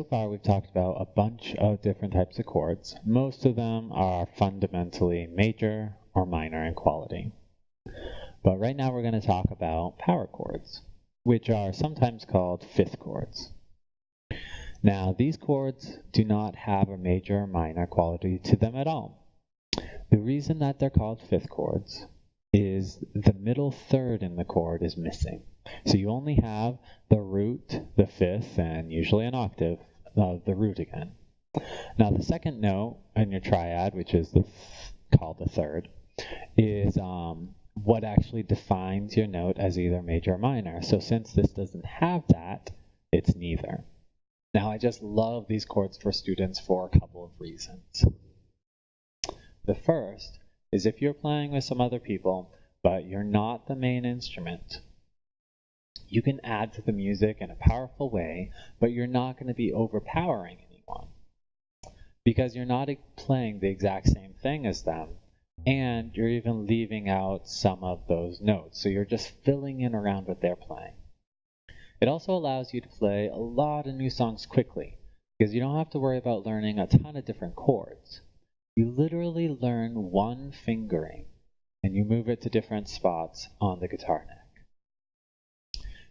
far we've talked about a bunch of different types of chords. Most of them are fundamentally major or minor in quality. But right now we're going to talk about power chords, which are sometimes called fifth chords. Now these chords do not have a major or minor quality to them at all. The reason that they're called fifth chords is the middle third in the chord is missing. So you only have the root, the fifth, and usually an octave of the root again. Now the second note in your triad, which is called the third, is what actually defines your note as either major or minor. So since this doesn't have that, it's neither. Now I just love these chords for students for a couple of reasons. The first is if you're playing with some other people, but you're not the main instrument, you can add to the music in a powerful way, but you're not going to be overpowering anyone because you're not playing the exact same thing as them, and you're even leaving out some of those notes. So you're just filling in around what they're playing. It also allows you to play a lot of new songs quickly because you don't have to worry about learning a ton of different chords. You literally learn one fingering and you move it to different spots on the guitar neck.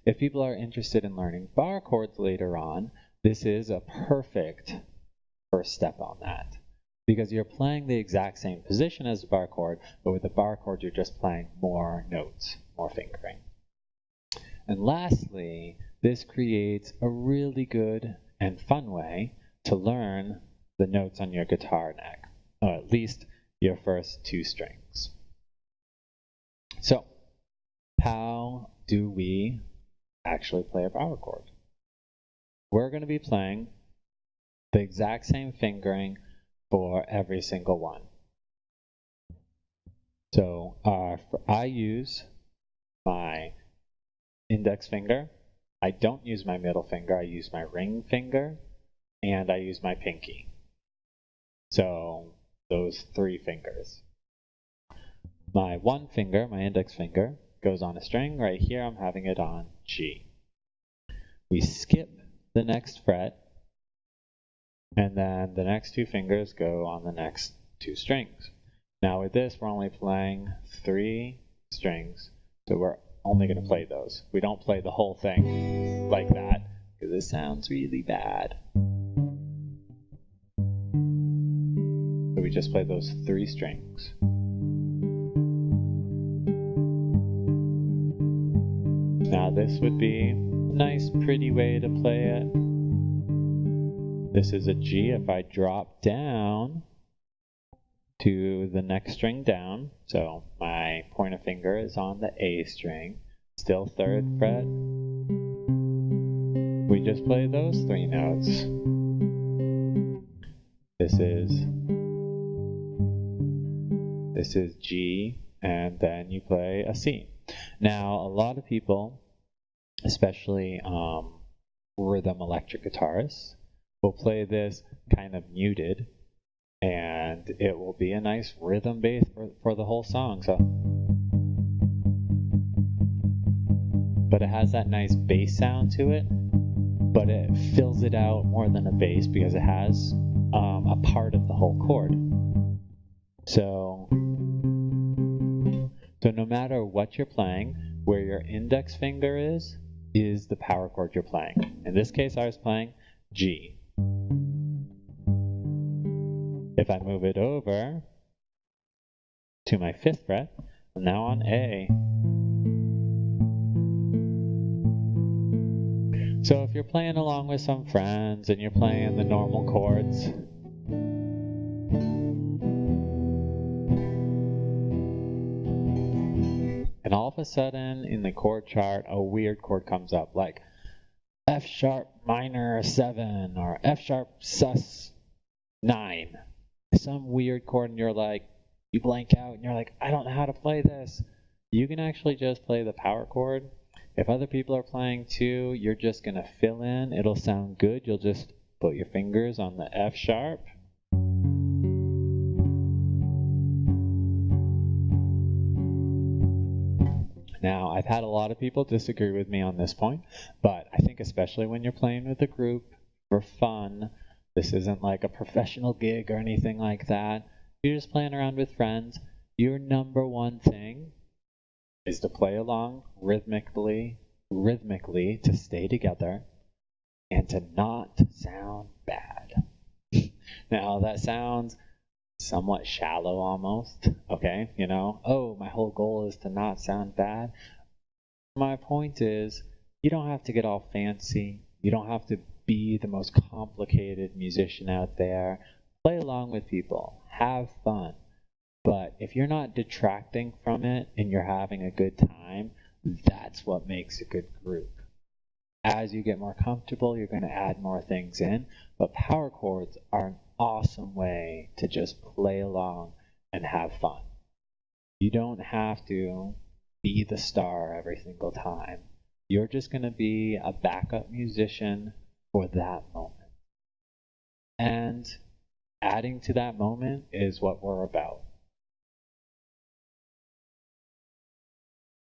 If people are interested in learning bar chords later on, this is a perfect first step on that because you're playing the exact same position as the bar chord, but with the bar chord you're just playing more notes, more fingering. And lastly, this creates a really good and fun way to learn the notes on your guitar neck, or at least your first two strings. So, how do we actually play a power chord? We're going to be playing the exact same fingering for every single one. So I use my index finger. I don't use my middle finger. I use my ring finger and I use my pinky. So those three fingers. My one finger, my index finger, goes on a string. Right here I'm having it on G. We skip the next fret, and then the next two fingers go on the next two strings. Now with this, we're only playing three strings, so we're only going to play those. We don't play the whole thing like that, because it sounds really bad. So we just play those three strings. Now this would be a nice pretty way to play it. This is a G. If I drop down to the next string down, so my pointer finger is on the A string, still third fret, we just play those three notes. This is G, and then you play a C. Now, a lot of people, especially rhythm electric guitarists, will play this kind of muted, and it will be a nice rhythm bass for the whole song. So, but it has that nice bass sound to it, but it fills it out more than a bass because it has a part of the whole chord. So no matter what you're playing, where your index finger is the power chord you're playing. In this case, I was playing G. If I move it over to my fifth fret, I'm now on A. So if you're playing along with some friends and you're playing the normal chords, and all of a sudden in the chord chart a weird chord comes up like F sharp minor 7 or F sharp sus 9. Some weird chord and you're like, you blank out and you're like, I don't know how to play this. You can actually just play the power chord. If other people are playing too, you're just going to fill in. It'll sound good. You'll just put your fingers on the F sharp. Now, I've had a lot of people disagree with me on this point, but I think especially when you're playing with a group, for fun. This isn't like a professional gig or anything like that. You're just playing around with friends. Your number one thing is to play along rhythmically to stay together and to not sound bad. Now that sounds somewhat shallow almost, okay? Oh, my whole goal is to not sound bad. My point is, you don't have to get all fancy. You don't have to be the most complicated musician out there. Play along with people. Have fun. But if you're not detracting from it and you're having a good time, that's what makes a good group. As you get more comfortable, you're going to add more things in, but power chords are an awesome way to just play along and have fun. You don't have to be the star every single time. You're just going to be a backup musician for that moment. And adding to that moment is what we're about.